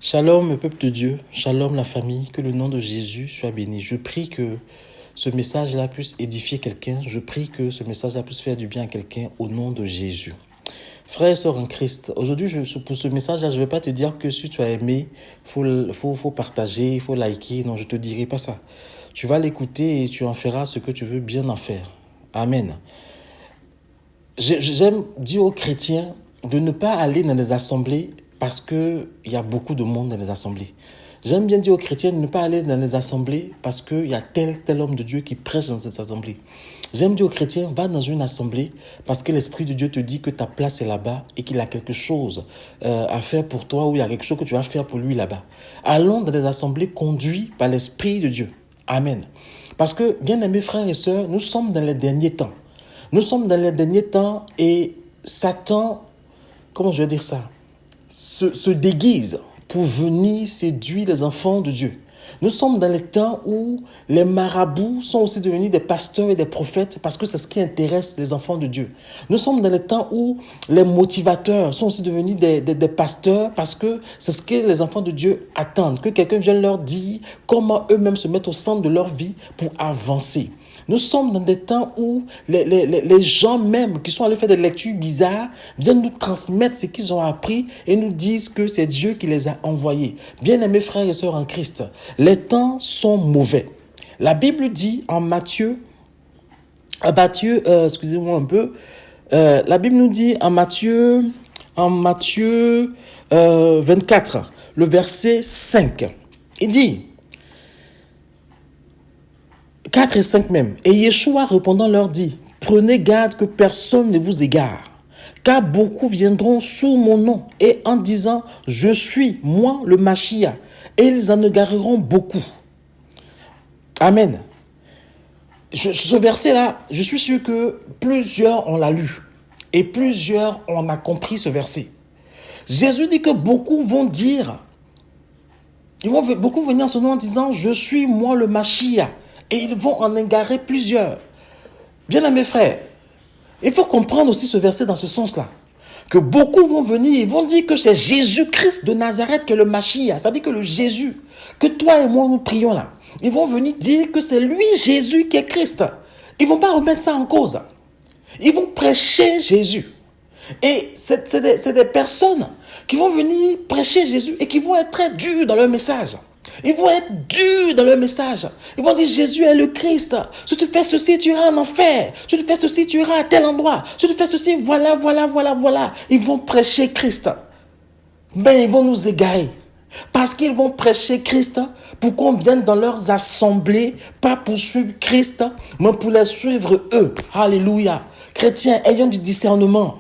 Shalom, le peuple de Dieu, shalom la famille, que le nom de Jésus soit béni. Je prie que ce message-là puisse édifier quelqu'un, je prie que ce message-là puisse faire du bien à quelqu'un au nom de Jésus. Frères et sœurs en Christ, aujourd'hui pour ce message-là, je ne vais pas te dire que si tu as aimé, il faut partager, il faut liker, non, je ne te dirai pas ça. Tu vas l'écouter et tu en feras ce que tu veux bien en faire. Amen. J'aime dire aux chrétiens de ne pas aller dans les assemblées parce qu'il y a beaucoup de monde dans les assemblées. J'aime bien dire aux chrétiens de ne pas aller dans les assemblées parce qu'il y a tel homme de Dieu qui prêche dans cette assemblée. J'aime dire aux chrétiens, va dans une assemblée parce que l'Esprit de Dieu te dit que ta place est là-bas et qu'il a quelque chose à faire pour toi ou il y a quelque chose que tu vas faire pour lui là-bas. Allons dans les assemblées conduits par l'Esprit de Dieu. Amen. Parce que, bien aimés frères et sœurs, nous sommes dans les derniers temps. Nous sommes dans les derniers temps et Satan, comment je vais dire ça, se déguise pour venir séduire les enfants de Dieu. Nous sommes dans les temps où les marabouts sont aussi devenus des pasteurs et des prophètes parce que c'est ce qui intéresse les enfants de Dieu. Nous sommes dans les temps où les motivateurs sont aussi devenus des pasteurs parce que c'est ce que les enfants de Dieu attendent, que quelqu'un vienne leur dire comment eux-mêmes se mettre au centre de leur vie pour avancer. Nous sommes dans des temps où les gens même qui sont allés faire des lectures bizarres viennent nous transmettre ce qu'ils ont appris et nous disent que c'est Dieu qui les a envoyés. Bien-aimés frères et sœurs en Christ, les temps sont mauvais. La Bible dit en Matthieu, excusez-moi un peu, la Bible nous dit en Matthieu 24, le verset 5, il dit 4 et 5 même. Et Yeshua répondant leur dit, prenez garde que personne ne vous égare, car beaucoup viendront sous mon nom et en disant, je suis moi le Machia, et ils en égareront beaucoup. Amen. Ce verset-là, je suis sûr que plusieurs ont l'a lu et plusieurs ont a compris ce verset. Jésus dit que beaucoup vont dire, beaucoup venir en ce nom en disant, je suis moi le Machia. Et ils vont en égarer plusieurs. Bien aimés frères, il faut comprendre aussi ce verset dans ce sens-là. Que beaucoup vont venir, ils vont dire que c'est Jésus-Christ de Nazareth qui est le Machia. Ça dit que le Jésus, que toi et moi nous prions là. Ils vont venir dire que c'est lui Jésus qui est Christ. Ils ne vont pas remettre ça en cause. Ils vont prêcher Jésus. Et c'est des personnes qui vont venir prêcher Jésus et qui vont être très durs dans leur message. Ils vont être durs dans leur message. Ils vont dire Jésus est le Christ. Si tu fais ceci, tu iras en enfer. Si tu fais ceci, tu iras à tel endroit. Si tu fais ceci, voilà. Ils vont prêcher Christ. Mais ils vont nous égarer. Parce qu'ils vont prêcher Christ pour qu'on vienne dans leurs assemblées, pas pour suivre Christ, mais pour les suivre eux. Alléluia. Chrétiens, ayons du discernement.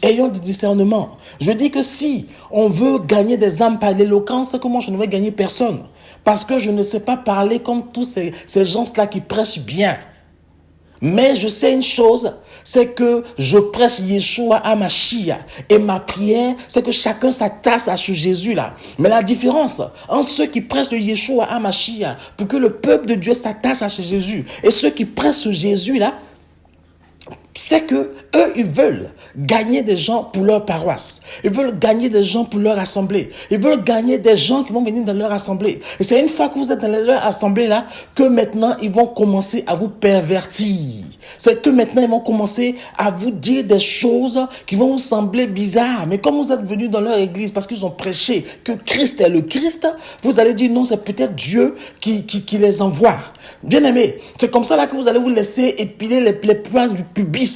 Ayons du discernement. Je dis que si on veut gagner des âmes par l'éloquence, comment je ne vais gagner personne? Parce que je ne sais pas parler comme tous ces gens-là qui prêchent bien. Mais je sais une chose, c'est que je prêche Yeshua HaMashiach. Et ma prière, c'est que chacun s'attache à ce Jésus-là. Mais la différence entre ceux qui prêchent le Yeshua HaMashiach, pour que le peuple de Dieu s'attache à ce Jésus, et ceux qui prêchent ce Jésus-là, c'est que eux, ils veulent gagner des gens pour leur paroisse. Ils veulent gagner des gens pour leur assemblée. Ils veulent gagner des gens qui vont venir dans leur assemblée. Et c'est une fois que vous êtes dans leur assemblée là, que maintenant, ils vont commencer à vous pervertir. C'est que maintenant, ils vont commencer à vous dire des choses qui vont vous sembler bizarres. Mais comme vous êtes venus dans leur église parce qu'ils ont prêché que Christ est le Christ, vous allez dire non, c'est peut-être Dieu qui les envoie. Bien aimé, c'est comme ça là que vous allez vous laisser épiler les poils du pubis.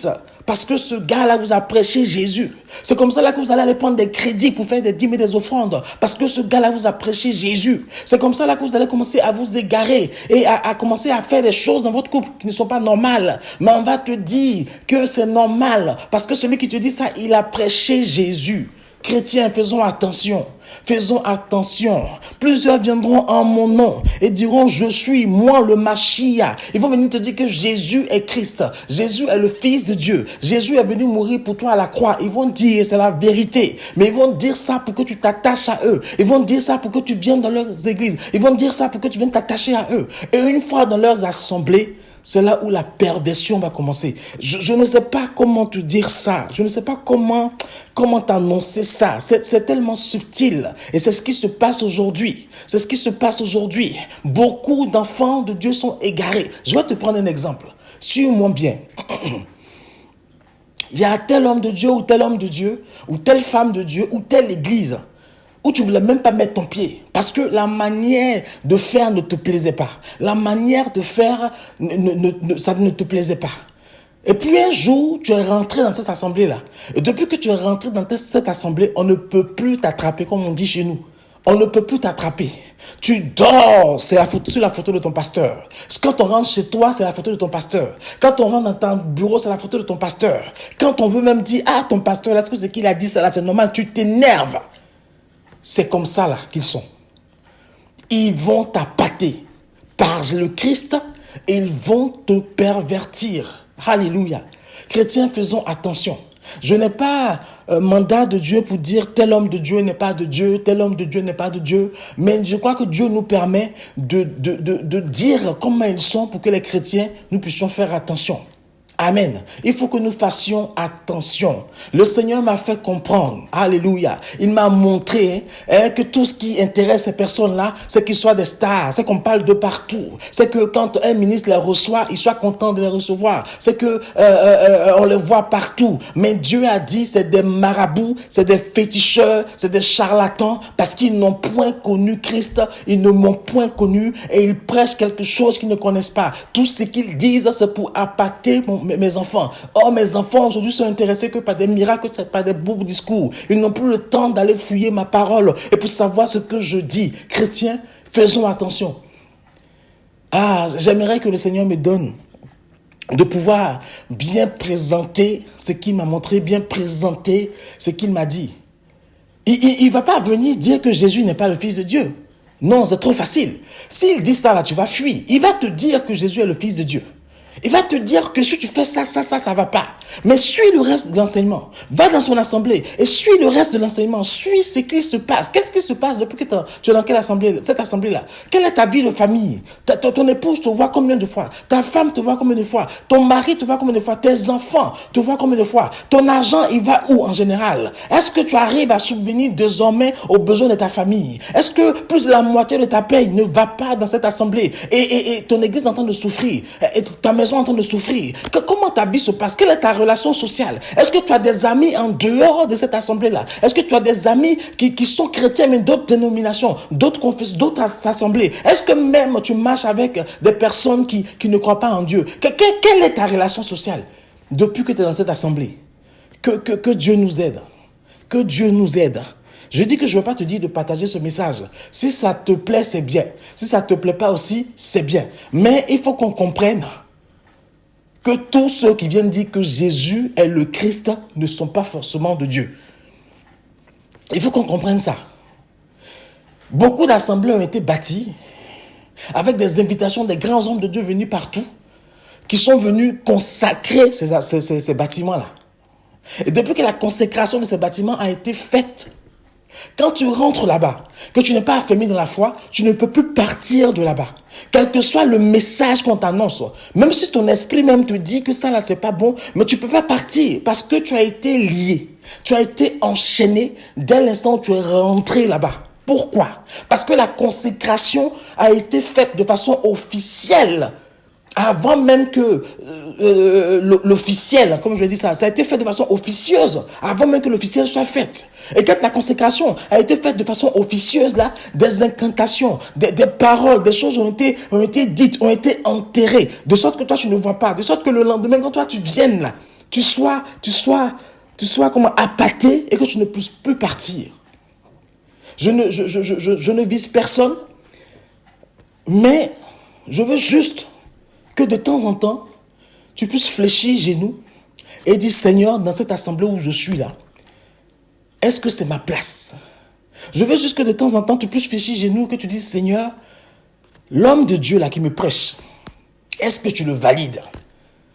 Parce que ce gars-là vous a prêché Jésus. C'est comme ça là que vous allez aller prendre des crédits pour faire des dîmes et des offrandes. Parce que ce gars-là vous a prêché Jésus. C'est comme ça là que vous allez commencer à vous égarer et à commencer à faire des choses dans votre couple qui ne sont pas normales. Mais on va te dire que c'est normal. Parce que celui qui te dit ça, il a prêché Jésus. Chrétiens, faisons attention. Faisons attention. Plusieurs viendront en mon nom et diront, je suis moi le Machia. Ils vont venir te dire que Jésus est Christ. Jésus est le Fils de Dieu. Jésus est venu mourir pour toi à la croix. Ils vont dire, c'est la vérité. Mais ils vont dire ça pour que tu t'attaches à eux. Ils vont dire ça pour que tu viennes dans leurs églises. Ils vont dire ça pour que tu viennes t'attacher à eux. Et une fois dans leurs assemblées, c'est là où la perversion va commencer. Je ne sais pas comment te dire ça. Je ne sais pas comment t'annoncer ça. C'est tellement subtil. Et c'est ce qui se passe aujourd'hui. C'est ce qui se passe aujourd'hui. Beaucoup d'enfants de Dieu sont égarés. Je vais te prendre un exemple. Suis-moi bien. Il y a tel homme de Dieu ou tel homme de Dieu, ou telle femme de Dieu, ou telle église, où tu ne voulais même pas mettre ton pied. Parce que la manière de faire ne te plaisait pas. La manière de faire, ça ne te plaisait pas. Et puis un jour, tu es rentré dans cette assemblée-là. Et depuis que tu es rentré dans cette assemblée, on ne peut plus t'attraper, comme on dit chez nous. On ne peut plus t'attraper. Tu dors, c'est la photo de ton pasteur. Quand on rentre chez toi, c'est la photo de ton pasteur. Quand on rentre dans ton bureau, c'est la photo de ton pasteur. Quand on veut même dire, ah, ton pasteur, là, ce qu'il a dit, ça là, c'est normal, tu t'énerves. C'est comme ça là qu'ils sont. Ils vont t'appâter par le Christ et ils vont te pervertir. Alléluia. Chrétiens, faisons attention. Je n'ai pas mandat de Dieu pour dire tel homme de Dieu n'est pas de Dieu, tel homme de Dieu n'est pas de Dieu. Mais je crois que Dieu nous permet de dire comment ils sont pour que les chrétiens, nous puissions faire attention. Amen. Il faut que nous fassions attention. Le Seigneur m'a fait comprendre. Alléluia. Il m'a montré que tout ce qui intéresse ces personnes-là, c'est qu'ils soient des stars. C'est qu'on parle de partout. C'est que quand un ministre les reçoit, il soit content de les recevoir. C'est que on les voit partout. Mais Dieu a dit, c'est des marabouts, c'est des féticheurs, c'est des charlatans, parce qu'ils n'ont point connu Christ. Ils ne m'ont point connu et ils prêchent quelque chose qu'ils ne connaissent pas. Tout ce qu'ils disent, c'est pour appâter mes enfants. Oh, mes enfants aujourd'hui sont intéressés que par des miracles, par des beaux discours. Ils n'ont plus le temps d'aller fouiller ma parole et pour savoir ce que je dis. Chrétiens, faisons attention. Ah, j'aimerais que le Seigneur me donne de pouvoir bien présenter ce qu'il m'a montré, bien présenter ce qu'il m'a dit. Il ne va pas venir dire que Jésus n'est pas le Fils de Dieu. Non, c'est trop facile. S'il dit ça là, tu vas fuir. Il va te dire que Jésus est le Fils de Dieu. Il va te dire que si tu fais ça va pas. Mais suis le reste de l'enseignement. Va dans son assemblée et suis le reste de l'enseignement. Suis ce qui se passe. Qu'est-ce qui se passe depuis que tu es dans quelle assemblée, cette assemblée-là? Quelle est ta vie de famille? Ton épouse te voit combien de fois? Ta femme te voit combien de fois? Ton mari te voit combien de fois? Tes enfants te voient combien de fois? Ton argent, il va où en général? Est-ce que tu arrives à subvenir désormais aux besoins de ta famille? Est-ce que plus de la moitié de ta paye ne va pas dans cette assemblée? Et ton église est en train de souffrir. Et ta maison en train de souffrir. Comment ta vie se passe? Quelle est ta relation sociale? Est-ce que tu as des amis en dehors de cette assemblée-là? Est-ce que tu as des amis qui sont chrétiens mais d'autres dénominations, d'autres confessions, d'autres assemblées? Est-ce que même tu marches avec des personnes qui ne croient pas en Dieu? Quelle est ta relation sociale depuis que tu es dans cette assemblée? Que Dieu nous aide. Que Dieu nous aide. Je dis que je ne veux pas te dire de partager ce message. Si ça te plaît, c'est bien. Si ça ne te plaît pas aussi, c'est bien. Mais il faut qu'on comprenne que tous ceux qui viennent dire que Jésus est le Christ ne sont pas forcément de Dieu. Il faut qu'on comprenne ça. Beaucoup d'assemblées ont été bâties avec des invitations des grands hommes de Dieu venus partout qui sont venus consacrer ces bâtiments-là. Et depuis que la consécration de ces bâtiments a été faite, quand tu rentres là-bas, que tu n'es pas affermi dans la foi, tu ne peux plus partir de là-bas. Quel que soit le message qu'on t'annonce, même si ton esprit même te dit que ça là c'est pas bon, mais tu ne peux pas partir parce que tu as été lié, tu as été enchaîné dès l'instant où tu es rentré là-bas. Pourquoi? Parce que la consécration a été faite de façon officielle. Avant même que l'officiel, comme je l'ai dit ça a été fait de façon officieuse, avant même que l'officiel soit fait. Et quand la consécration a été faite de façon officieuse, là, des incantations, des paroles, des choses ont été dites, ont été enterrées, de sorte que toi tu ne vois pas, de sorte que le lendemain, quand toi tu viennes là, tu sois comment appâté et que tu ne puisses plus partir. Je ne vise personne, mais je veux juste que de temps en temps, tu puisses fléchir genoux et dire, Seigneur, dans cette assemblée où je suis là, est-ce que c'est ma place? Je veux juste que de temps en temps, tu puisses fléchir genoux, que tu dises, Seigneur, l'homme de Dieu là qui me prêche, est-ce que tu le valides?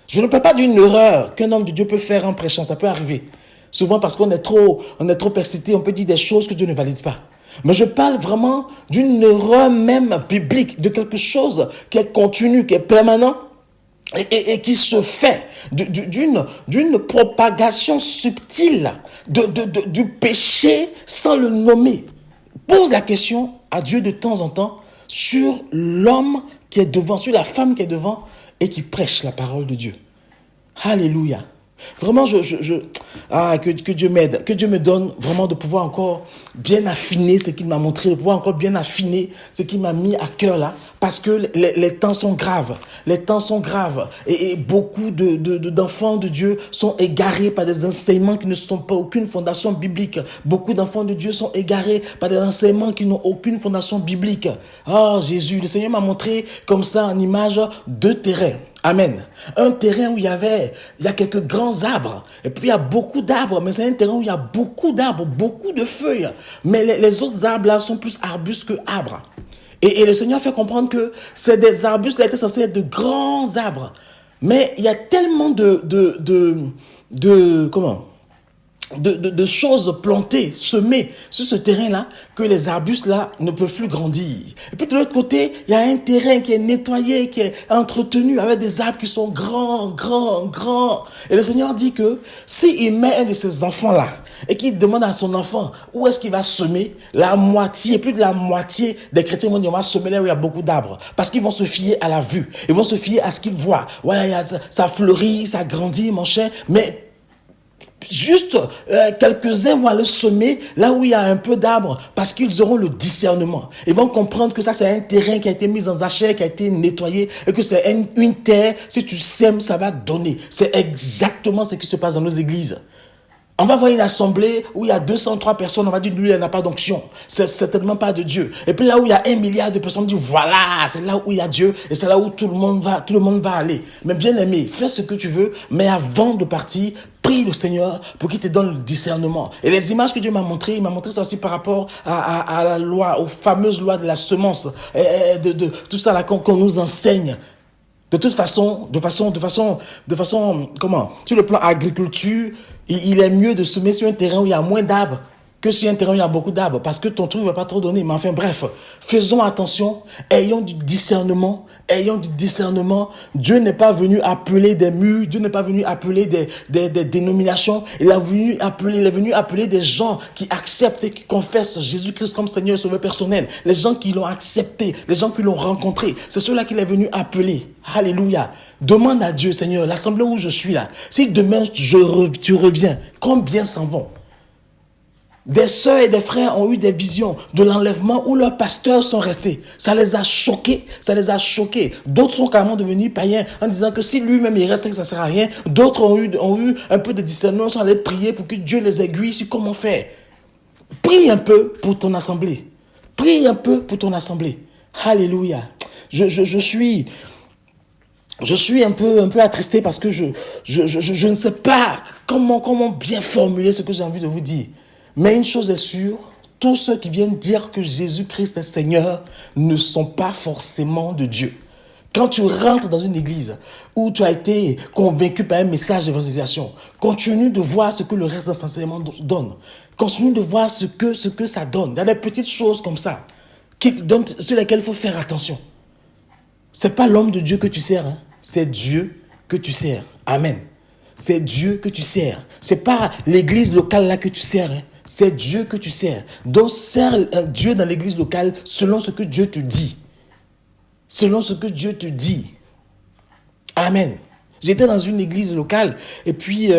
Je ne parle pas d'une erreur qu'un homme de Dieu peut faire en prêchant, ça peut arriver. Souvent parce qu'on est trop excité, on peut dire des choses que Dieu ne valide pas. Mais je parle vraiment d'une erreur même biblique, de quelque chose qui est continu, qui est permanent, et qui se fait d'une propagation subtile du péché sans le nommer. Pose la question à Dieu de temps en temps sur l'homme qui est devant, sur la femme qui est devant et qui prêche la parole de Dieu. Alléluia. Vraiment, que Dieu m'aide, que Dieu me donne vraiment de pouvoir encore bien affiner ce qu'il m'a montré, de pouvoir encore bien affiner ce qu'il m'a mis à cœur là, parce que les temps sont graves, les temps sont graves, et beaucoup d'enfants de Dieu sont égarés par des enseignements qui ne sont pas aucune fondation biblique. Beaucoup d'enfants de Dieu sont égarés par des enseignements qui n'ont aucune fondation biblique. Oh Jésus, le Seigneur m'a montré comme ça en image 2 terrains. Amen. Un terrain où il y a quelques grands arbres. Et puis il y a beaucoup d'arbres, mais c'est un terrain où il y a beaucoup d'arbres, beaucoup de feuilles. Mais les autres arbres là sont plus arbustes que arbres. Et le Seigneur fait comprendre que c'est des arbustes qui étaient censés être de grands arbres. Mais il y a tellement de choses plantées, semées sur ce terrain-là, que les arbustes-là ne peuvent plus grandir. Et puis de l'autre côté, il y a un terrain qui est nettoyé, qui est entretenu avec des arbres qui sont grands, grands, grands. Et le Seigneur dit que s'il met un de ces enfants-là et qu'il demande à son enfant où est-ce qu'il va semer, la moitié, plus de la moitié des chrétiens vont dire on va semer là où il y a beaucoup d'arbres. Parce qu'ils vont se fier à la vue. Ils vont se fier à ce qu'ils voient. Voilà, ça fleurit, ça grandit, mon cher, mais juste quelques-uns vont aller semer là où il y a un peu d'arbres parce qu'ils auront le discernement. Ils vont comprendre que ça c'est un terrain qui a été mis en jachère, qui a été nettoyé et que c'est une terre, si tu sèmes, ça va donner. C'est exactement ce qui se passe dans nos églises. On va voir une assemblée où il y a 203 personnes, on va dire lui, il n'a pas d'onction. C'est certainement pas de Dieu. Et puis là où il y a 1 milliard de personnes, on dit voilà, c'est là où il y a Dieu et c'est là où tout le monde va aller. Mais bien aimé, fais ce que tu veux, mais avant de partir, prie le Seigneur pour qu'il te donne le discernement. Et les images que Dieu m'a montrées, il m'a montré ça aussi par rapport à la loi, aux fameuses lois de la semence, de tout ça là qu'on nous enseigne. De toute façon, comment? Sur le plan agriculture, il est mieux de semer sur un terrain où il y a moins d'arbres que sur un terrain où il y a beaucoup d'arbres, parce que ton truc ne va pas trop donner. Mais enfin, bref, faisons attention, ayons du discernement. Dieu n'est pas venu appeler des murs, Dieu n'est pas venu appeler des dénominations. Il est venu appeler des gens qui acceptent et qui confessent Jésus-Christ comme Seigneur et Sauveur personnel. Les gens qui l'ont accepté, les gens qui l'ont rencontré, c'est ceux-là qu'il est venu appeler. Alléluia. Demande à Dieu, Seigneur, l'assemblée où je suis là, si demain tu reviens, combien s'en vont? Des sœurs et des frères ont eu des visions de l'enlèvement où leurs pasteurs sont restés. Ça les a choqués. D'autres sont carrément devenus païens en disant que si lui-même il reste, ça ne sert à rien. D'autres ont eu un peu de discernement, sont allés prier pour que Dieu les aiguille sur comment faire. Prie un peu pour ton assemblée. Alléluia. Je suis un peu attristé parce que je ne sais pas comment bien formuler ce que j'ai envie de vous dire. Mais une chose est sûre, tous ceux qui viennent dire que Jésus-Christ est Seigneur ne sont pas forcément de Dieu. Quand tu rentres dans une église où tu as été convaincu par un message d'évangélisation, continue de voir ce que le reste des enseignements donne. Continue de voir ce que ça donne. Il y a des petites choses comme ça sur lesquelles il faut faire attention. C'est pas l'homme de Dieu que tu sers, hein. C'est Dieu que tu sers. Amen. C'est Dieu que tu sers. C'est pas l'église locale là que tu sers, hein. C'est Dieu que tu sers. Donc, sers Dieu dans l'église locale selon ce que Dieu te dit. Amen. J'étais dans une église locale et puis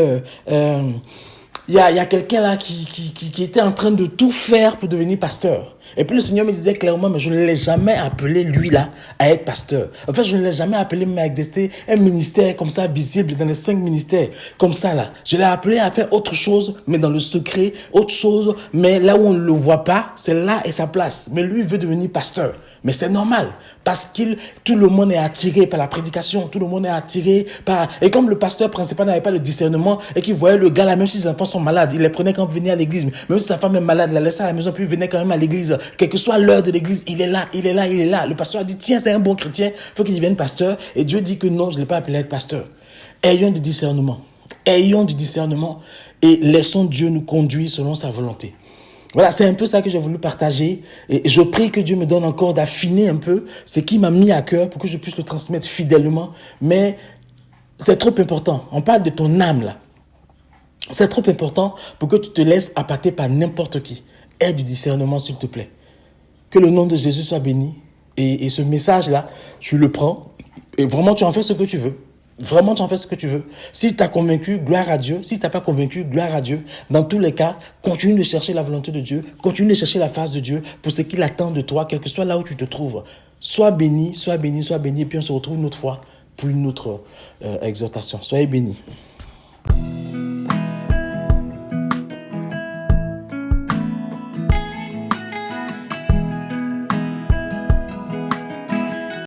il y a quelqu'un là qui était en train de tout faire pour devenir pasteur. Et puis le Seigneur me disait clairement, mais je ne l'ai jamais appelé lui là à être pasteur. En fait, je ne l'ai jamais appelé à exercer un ministère comme ça visible dans les 5 ministères comme ça là. Je l'ai appelé à faire autre chose, mais dans le secret, autre chose, mais là où on ne le voit pas, c'est là et sa place. Mais lui veut devenir pasteur. Mais c'est normal, parce que tout le monde est attiré par la prédication, tout le monde est attiré par... Et comme le pasteur principal n'avait pas le discernement, et qu'il voyait le gars là, même si ses enfants sont malades, il les prenait quand il venait à l'église, même si sa femme est malade, il la laissait à la maison, puis il venait quand même à l'église, quelle que soit l'heure de l'église, il est là. Le pasteur a dit, tiens, c'est un bon chrétien, il faut qu'il devienne pasteur, et Dieu dit que non, je ne l'ai pas appelé à être pasteur. Ayons du discernement, et laissons Dieu nous conduire selon sa volonté. Voilà, c'est un peu ça que j'ai voulu partager et je prie que Dieu me donne encore d'affiner un peu ce qui m'a mis à cœur pour que je puisse le transmettre fidèlement. Mais C'est trop important. On parle de ton âme là. C'est trop important pour que tu te laisses appâter par n'importe qui. Aie du discernement, s'il te plaît. Que le nom de Jésus soit béni. Et ce message-là, tu le prends et vraiment, tu en fais ce que tu veux. Vraiment, tu en fais ce que tu veux. Si tu as convaincu, gloire à Dieu. Si tu n'as pas convaincu, gloire à Dieu. Dans tous les cas, continue de chercher la volonté de Dieu. Continue de chercher la face de Dieu pour ce qu'il attend de toi, quel que soit là où tu te trouves. Sois béni, sois béni, sois béni. Et puis on se retrouve une autre fois pour une autre exhortation. Soyez bénis.